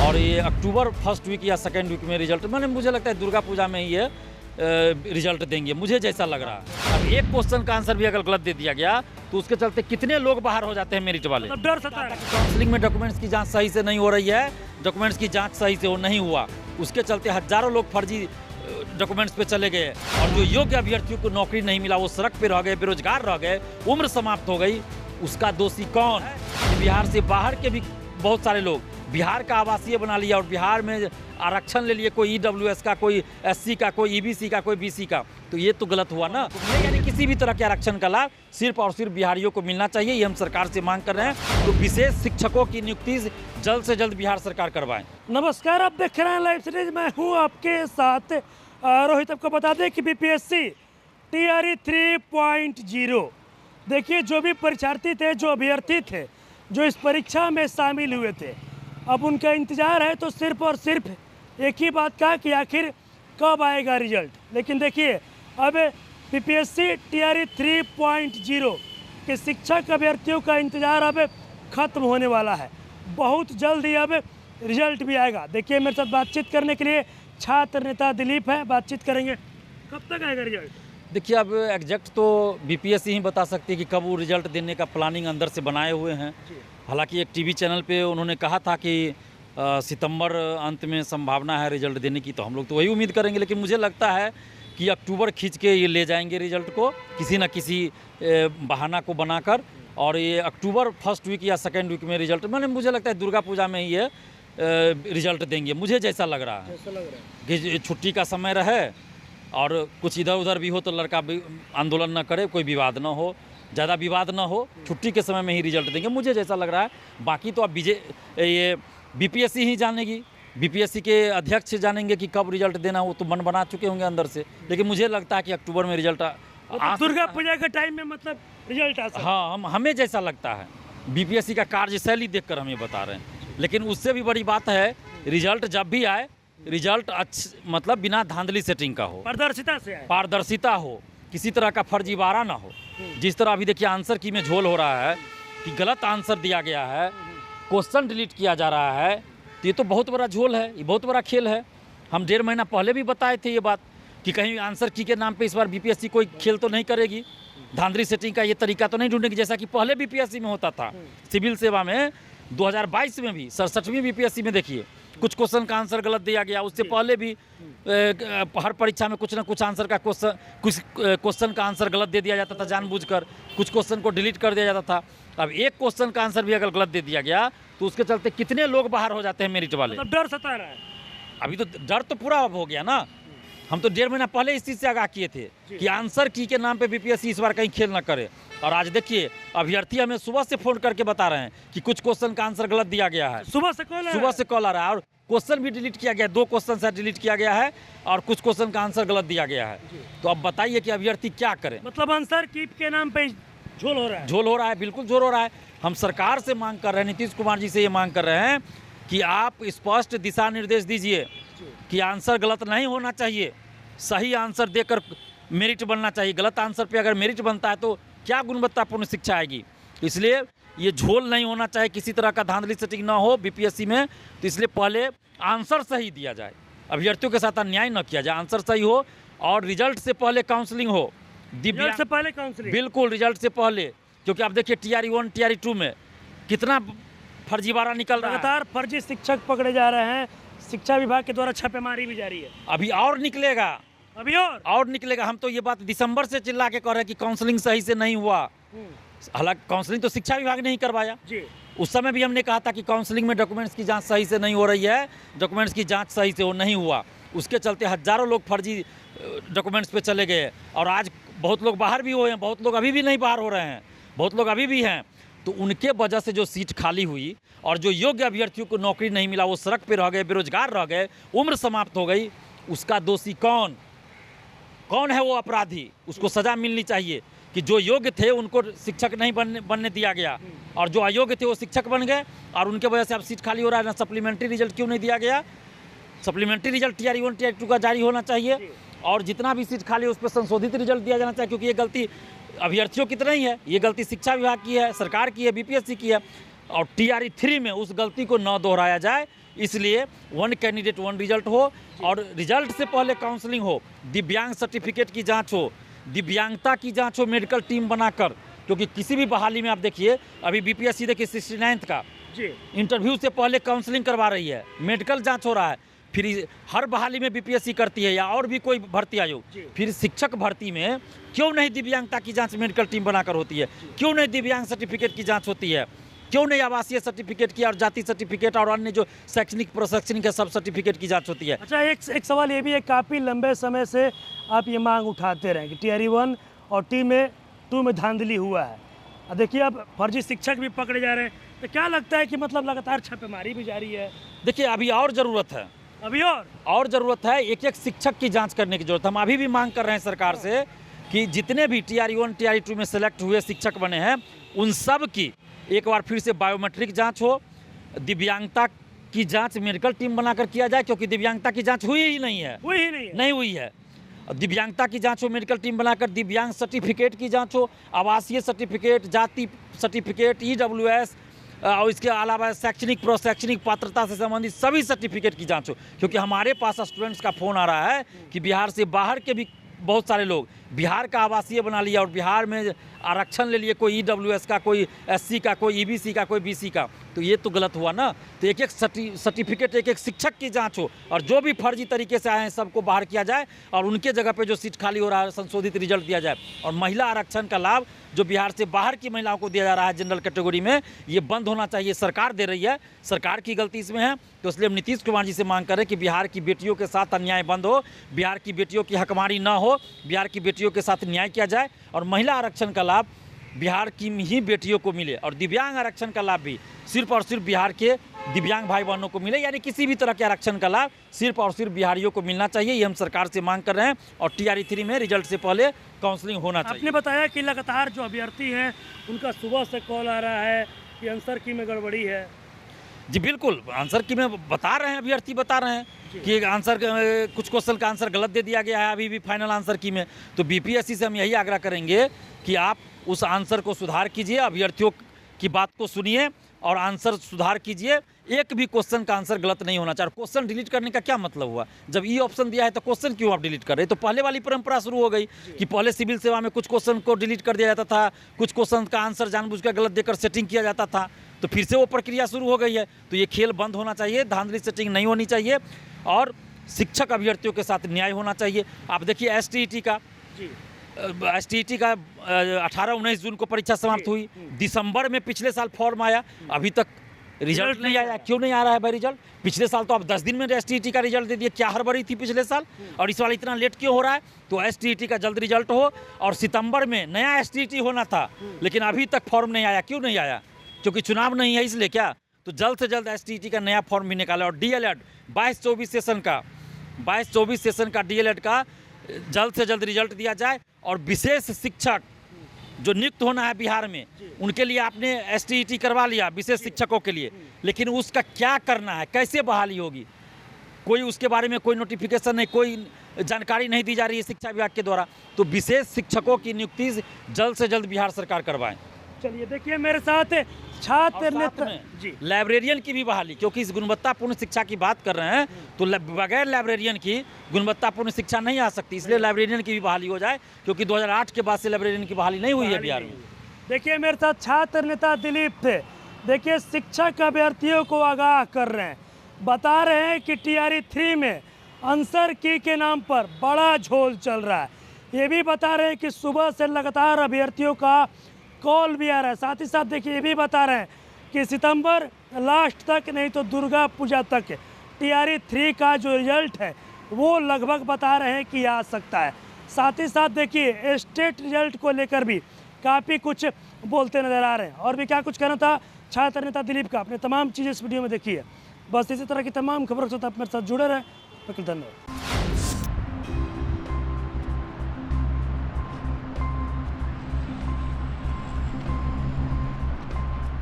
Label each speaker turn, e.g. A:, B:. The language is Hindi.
A: और ये अक्टूबर फर्स्ट वीक या सेकेंड वीक में रिजल्ट, मैंने मुझे लगता है दुर्गा पूजा में ही ये रिजल्ट देंगे, मुझे जैसा लग रहा है। अब एक क्वेश्चन का आंसर भी अगर गलत दे दिया गया तो उसके चलते कितने लोग बाहर हो जाते हैं मेरिट वाले।
B: मतलब डर सता है।
A: काउंसलिंग में डॉक्यूमेंट्स की जांच सही से नहीं हो रही है, डॉक्यूमेंट्स की जांच सही से वो नहीं हुआ, उसके चलते हजारों लोग फर्जी डॉक्यूमेंट्स पे चले गए और जो योग्य अभ्यर्थियों को नौकरी नहीं मिला वो सड़क पे रह गए, बेरोजगार रह गए, उम्र समाप्त हो गई। उसका दोषी कौन है? बिहार से बाहर के भी बहुत सारे लोग बिहार का आवासीय बना लिया और बिहार में आरक्षण ले लिए, कोई EWS का, कोई SC का, कोई EBC का, कोई BC का। तो ये तो गलत हुआ ना। यानी किसी भी तरह के आरक्षण का लाभ सिर्फ और सिर्फ बिहारियों को मिलना चाहिए, ये हम सरकार से मांग कर रहे हैं। तो विशेष शिक्षकों की नियुक्ति जल्द से जल्द बिहार सरकार करवाएं।
B: नमस्कार, आप देख रहे हैं लाइव सीरीज, मैं हूँ आपके साथ रोहित। आपको बता दें कि BPSC TRE 3.0 देखिए, जो भी परीक्षार्थी थे, जो अभ्यर्थी थे, जो इस परीक्षा में शामिल हुए थे, अब उनका इंतज़ार है तो सिर्फ और सिर्फ एक ही बात का कि आखिर कब आएगा रिजल्ट। लेकिन देखिए, अब BPSC TRE 3.0 के शिक्षक अभ्यर्थियों का इंतज़ार अब ख़त्म होने वाला है। बहुत जल्द ही अब रिजल्ट भी आएगा। देखिए, मेरे साथ बातचीत करने के लिए छात्र नेता दिलीप है, बातचीत करेंगे। कब तक आएगा रिजल्ट?
A: देखिए, अब एग्जैक्ट तो BPSC ही बता सकती है कि कब वो रिजल्ट देने का प्लानिंग अंदर से बनाए हुए हैं। हालांकि एक टीवी चैनल पे उन्होंने कहा था कि सितंबर अंत में संभावना है रिजल्ट देने की, तो हम लोग तो वही उम्मीद करेंगे। लेकिन मुझे लगता है कि अक्टूबर खींच के ये ले जाएंगे रिजल्ट को किसी न किसी बहाना को बनाकर, और ये अक्टूबर फर्स्ट वीक या सेकेंड वीक में रिजल्ट, मैंने मुझे लगता है दुर्गा पूजा में ही ये रिजल्ट देंगे, मुझे जैसा लग रहा है कि छुट्टी का समय रहे और कुछ इधर उधर भी हो तो लड़का भी आंदोलन न करे, कोई विवाद न हो, ज़्यादा विवाद न हो, छुट्टी के समय में ही रिजल्ट देंगे, मुझे जैसा लग रहा है। बाकी तो अब ये BPSC ही जानेगी, BPSC के अध्यक्ष जानेंगे कि कब रिजल्ट देना, वो तो मन बना चुके होंगे अंदर से। लेकिन मुझे लगता है कि अक्टूबर में रिजल्ट
B: दुर्गा पूजा के टाइम में मतलब रिजल्ट आ सकता है।
A: हाँ, हमें जैसा लगता है, BPSC का कार्यशैली देखकर हम ये बता रहे हैं। लेकिन उससे भी बड़ी बात है, रिजल्ट जब भी आए, रिजल्ट मतलब बिना धांधली सेटिंग का हो, पारदर्शिता हो, किसी तरह का फर्जीवाड़ा ना हो। जिस तरह अभी देखिए आंसर की में झोल हो रहा है कि गलत आंसर दिया गया है, क्वेश्चन डिलीट किया जा रहा है, तो ये तो बहुत बड़ा झोल है, ये बहुत बड़ा खेल है। हम 1.5 महीना पहले भी बताए थे ये बात कि कहीं आंसर की के नाम पे इस बार BPSC कोई खेल तो नहीं करेगी, धांधली सेटिंग का ये तरीका तो नहीं ढूंढेगी, जैसा कि पहले BPSC में होता था। सिविल सेवा में 2022 में भी 67वीं BPSC में देखिए कुछ क्वेश्चन का आंसर गलत दिया गया। उससे पहले भी हर परीक्षा में कुछ ना कुछ आंसर का कुछ क्वेश्चन का आंसर गलत दे दिया जाता था जानबूझकर, कुछ क्वेश्चन को डिलीट कर दिया जाता था। अब एक क्वेश्चन का आंसर भी अगर गलत दे दिया गया तो उसके चलते कितने लोग बाहर हो जाते हैं मेरिट वाले।
B: मतलब डर सता रहा है।
A: अभी तो डर तो पूरा अब हो गया ना। हम तो 1.5 महीना पहले इस चीज़ से आगाह किए थे कि आंसर की के नाम पे BPSC इस बार कहीं खेल ना करे। और आज देखिए, अभ्यर्थी हमें सुबह से फ़ोन करके बता रहे हैं कि कुछ क्वेश्चन का आंसर गलत दिया गया है।
B: सुबह से कॉल आ
A: रहा है और क्वेश्चन भी डिलीट किया गया, 2 क्वेश्चन से डिलीट किया गया है और कुछ क्वेश्चन का आंसर गलत दिया गया है। तो अब बताइए कि अभ्यर्थी क्या करे।
B: मतलब आंसर कीप के नाम पे झोल हो रहा है।
A: झोल हो रहा है, बिल्कुल झोल हो रहा है। हम सरकार से मांग कर रहे हैं, नीतीश कुमार जी से ये मांग कर रहे हैं कि आप स्पष्ट दिशा निर्देश दीजिए कि आंसर गलत नहीं होना चाहिए, सही आंसर देकर मेरिट बनना चाहिए। गलत आंसर पे अगर मेरिट बनता है तो क्या गुणवत्तापूर्ण शिक्षा आएगी। इसलिए ये झोल नहीं होना चाहिए, किसी तरह का धांधली सेटिंग ना हो BPSC में। तो इसलिए पहले आंसर सही दिया जाए, अभ्यर्थियों के साथ अन्याय न किया जाए, आंसर सही हो और रिजल्ट से पहले काउंसलिंग हो।
B: रिजल्ट से पहले काउंसलिंग,
A: बिल्कुल रिजल्ट से पहले, क्योंकि आप देखिए TRE 1 TRE 2 में कितना फर्जीवाड़ा निकल रहा है।
B: लगातार फर्जी शिक्षक पकड़े जा रहे हैं, शिक्षा विभाग के द्वारा छापेमारी भी जारी है।
A: अभी और निकलेगा,
B: अभी और
A: निकलेगा। हम तो ये बात दिसंबर से चिल्ला के कह रहे हैं कि काउंसलिंग सही से नहीं हुआ। हालांकि काउंसलिंग तो शिक्षा विभाग ने ही करवाया जी। उस समय भी हमने कहा था कि काउंसलिंग में डॉक्यूमेंट्स की जांच सही से नहीं हो रही है, डॉक्यूमेंट्स की जांच सही से वो नहीं हुआ, उसके चलते हजारों लोग फर्जी डॉक्यूमेंट्स पे चले गए। और आज बहुत लोग बाहर भी हुए हैं, बहुत लोग अभी भी नहीं बाहर हो रहे हैं, बहुत लोग अभी भी हैं। तो उनके वजह से जो सीट खाली हुई और जो योग्य अभ्यर्थियों को नौकरी नहीं मिला, वो सड़क पे रह गए, बेरोजगार रह गए, उम्र समाप्त हो गई। उसका दोषी कौन है? वो अपराधी, उसको सज़ा मिलनी चाहिए कि जो योग्य थे उनको शिक्षक नहीं बनने दिया गया और जो अयोग्य थे वो शिक्षक बन गए और उनके वजह से अब सीट खाली हो रहा है। ना सप्लीमेंट्री रिजल्ट क्यों नहीं दिया गया? सप्लीमेंट्री रिजल्ट TRE 1 TRE 2 का जारी होना चाहिए और जितना भी सीट खाली है उस पर संशोधित रिजल्ट दिया जाना चाहिए, क्योंकि ये गलती अभ्यर्थियों की तो नहीं है, ये गलती शिक्षा विभाग की है, सरकार की है, BPSC की है। और TRE 3 में उस गलती को न दोहराया जाए, इसलिए 1 कैंडिडेट 1 रिजल्ट हो और रिजल्ट से पहले काउंसलिंग हो, दिव्यांग सर्टिफिकेट की जांच हो, दिव्यांगता की जांच हो मेडिकल टीम बनाकर। क्योंकि किसी भी बहाली में आप देखिए, अभी BPSC देखिए 69th का
B: जी
A: इंटरव्यू से पहले काउंसलिंग करवा रही है, मेडिकल जांच हो रहा है। फिर हर बहाली में BPSC करती है या और भी कोई भर्ती आयोग, फिर शिक्षक भर्ती में क्यों नहीं दिव्यांगता की जांच मेडिकल टीम बनाकर होती है? क्यों नहीं दिव्यांग सर्टिफिकेट की जांच होती है? क्यों नहीं आवासीय सर्टिफिकेट की और जाति सर्टिफिकेट और अन्य जो शैक्षणिक प्रशैक्षणिक है सब सर्टिफिकेट की जांच होती है?
B: अच्छा, एक सवाल ये भी है, काफ़ी लंबे समय से आप ये मांग उठाते रहे कि TRE 1 और TRE 2 में धांधली हुआ है। अब देखिए, अब फर्जी शिक्षक भी पकड़े जा रहे हैं, तो क्या लगता है कि मतलब लगातार छापेमारी भी जारी है?
A: देखिए, अभी और ज़रूरत है,
B: अभी
A: और ज़रूरत है, एक एक शिक्षक की जांच करने की जरूरत है। हम अभी भी मांग कर रहे हैं सरकार से कि जितने भी TRE 1 TRE 2 में सेलेक्ट हुए शिक्षक बने हैं, उन सब की एक बार फिर से बायोमेट्रिक जांच हो, दिव्यांगता की जांच मेडिकल टीम बनाकर किया जाए, क्योंकि दिव्यांगता की जांच हुई ही नहीं है, नहीं हुई है। दिव्यांगता की जांच हो मेडिकल टीम बनाकर, दिव्यांग सर्टिफिकेट की जांच हो, आवासीय सर्टिफिकेट, जाति सर्टिफिकेट, EWS और इसके अलावा शैक्षणिक प्रशैक्षणिक पात्रता से संबंधित सभी सर्टिफिकेट की जांच हो। क्योंकि हमारे पास स्टूडेंट्स का फ़ोन आ रहा है कि बिहार से बाहर के भी बहुत सारे लोग बिहार का आवासीय बना लिया और बिहार में आरक्षण ले लिए, कोई EWS का, कोई SC का, कोई EBC का, कोई BC का। तो ये तो गलत हुआ ना। तो एक एक सर्टिफिकेट, एक एक शिक्षक की जांच हो और जो भी फर्जी तरीके से आए हैं सबको बाहर किया जाए और उनके जगह पे जो सीट खाली हो रहा है संशोधित रिजल्ट दिया जाए। और महिला आरक्षण का लाभ जो बिहार से बाहर की महिलाओं को दिया जा रहा है जनरल कैटेगरी में, ये बंद होना चाहिए। सरकार दे रही है, सरकार की गलती इसमें है। तो इसलिए हम नीतीश कुमार जी से मांग करें कि बिहार की बेटियों के साथ अन्याय बंद हो, बिहार की बेटियों की हकमारी ना हो, बिहार की बेटियों के साथ न्याय किया जाए और महिला आरक्षण का लाभ बिहार की ही बेटियों को मिले और दिव्यांग आरक्षण का लाभ भी सिर्फ और सिर्फ बिहार के दिव्यांग भाई बहनों को मिले। यानी किसी भी तरह के आरक्षण का लाभ सिर्फ और सिर्फ बिहारियों को मिलना चाहिए। ये हम सरकार से मांग कर रहे हैं और TRE 3 में रिजल्ट से पहले काउंसलिंग होना चाहिए।
B: आपने बताया कि लगातार जो अभ्यर्थी हैं उनका सुबह से कॉल आ रहा है कि आंसर की में गड़बड़ी है।
A: जी बिल्कुल, आंसर की में बता रहे हैं, अभ्यर्थी बता रहे हैं कि आंसर कुछ क्वेश्चन का आंसर गलत दे दिया गया है अभी भी फाइनल आंसर की में। तो BPSC से हम यही आग्रह करेंगे कि आप उस आंसर को सुधार कीजिए, अभ्यर्थियों की बात को सुनिए और आंसर सुधार कीजिए। एक भी क्वेश्चन का आंसर गलत नहीं होना चाहिए। क्वेश्चन डिलीट करने का क्या मतलब हुआ? जब E ऑप्शन दिया है तो क्वेश्चन क्यों आप डिलीट कर रहे हैं? तो पहले वाली परंपरा शुरू हो गई कि पहले सिविल सेवा में कुछ क्वेश्चन को डिलीट कर दिया जाता था, कुछ क्वेश्चन का आंसर जानबूझकर गलत देकर सेटिंग किया जाता था। तो फिर से वो प्रक्रिया शुरू हो गई है। तो ये खेल बंद होना चाहिए, धांधली सेटिंग नहीं होनी चाहिए और शिक्षक अभ्यर्थियों के साथ न्याय होना चाहिए। आप देखिए STET का 18-19 जून को परीक्षा समाप्त हुई, दिसंबर में पिछले साल फॉर्म आया, अभी तक रिजल्ट नहीं आया। क्यों नहीं आ रहा है भाई रिजल्ट? पिछले साल तो आप 10 दिन में STET का रिजल्ट दे दिए, क्या हड़बड़ी थी पिछले साल? और इस बार इतना लेट क्यों हो रहा है? तो STET का जल्द रिजल्ट हो और सितंबर में नया STET होना था, लेकिन अभी तक फॉर्म नहीं आया। क्यों नहीं आया? क्योंकि चुनाव नहीं है इसलिए क्या? तो जल्द से जल्द STET का नया फॉर्म भी निकाला और DLED 22-24 सेशन का DLED का जल्द से जल्द रिजल्ट दिया जाए और विशेष शिक्षक जो नियुक्त होना है बिहार में, उनके लिए आपने STET करवा लिया विशेष शिक्षकों के लिए, लेकिन उसका क्या करना है, कैसे बहाली होगी, कोई उसके बारे में कोई नोटिफिकेशन नहीं, कोई जानकारी नहीं दी जा रही है शिक्षा विभाग के द्वारा। तो विशेष शिक्षकों की नियुक्ति जल्द से जल्द बिहार सरकार करवाएं।
B: चलिए देखिए मेरे साथ छात्र नेता
A: जी लाइब्रेरियन की भी बहाली, क्योंकि इस गुणवत्तापूर्ण शिक्षा की बात कर रहे हैं तो बगैर लाइब्रेरियन की गुणवत्तापूर्ण शिक्षा नहीं आ सकती। इसलिए लाइब्रेरियन की भी बहाली हो जाए, क्योंकि 2008 के बाद से लाइब्रेरियन की बहाली नहीं हुई है बिहार में।
B: देखिए मेरे साथ छात्र नेता दिलीप थे। देखिए शिक्षक अभ्यर्थियों को आगाह कर रहे हैं, बता रहे हैं कि TRE 3 में आंसर की के नाम पर बड़ा झोल चल रहा है। ये भी बता रहे हैं कि सुबह से लगातार अभ्यर्थियों का कॉल भी आ रहा है। साथ ही साथ देखिए ये भी बता रहे हैं कि सितंबर लास्ट तक नहीं तो दुर्गा पूजा तक TRE 3 का जो रिजल्ट है वो लगभग बता रहे हैं कि आ सकता है। साथ ही साथ देखिए स्टेट रिजल्ट को लेकर भी काफ़ी कुछ बोलते नजर आ रहे हैं। और भी क्या कुछ कहना था छात्र नेता दिलीप का, अपने तमाम चीज़ें इस वीडियो में देखिए। बस इसी तरह की तमाम खबरों के साथ आप मेरे साथ जुड़े रहें। धन्यवाद।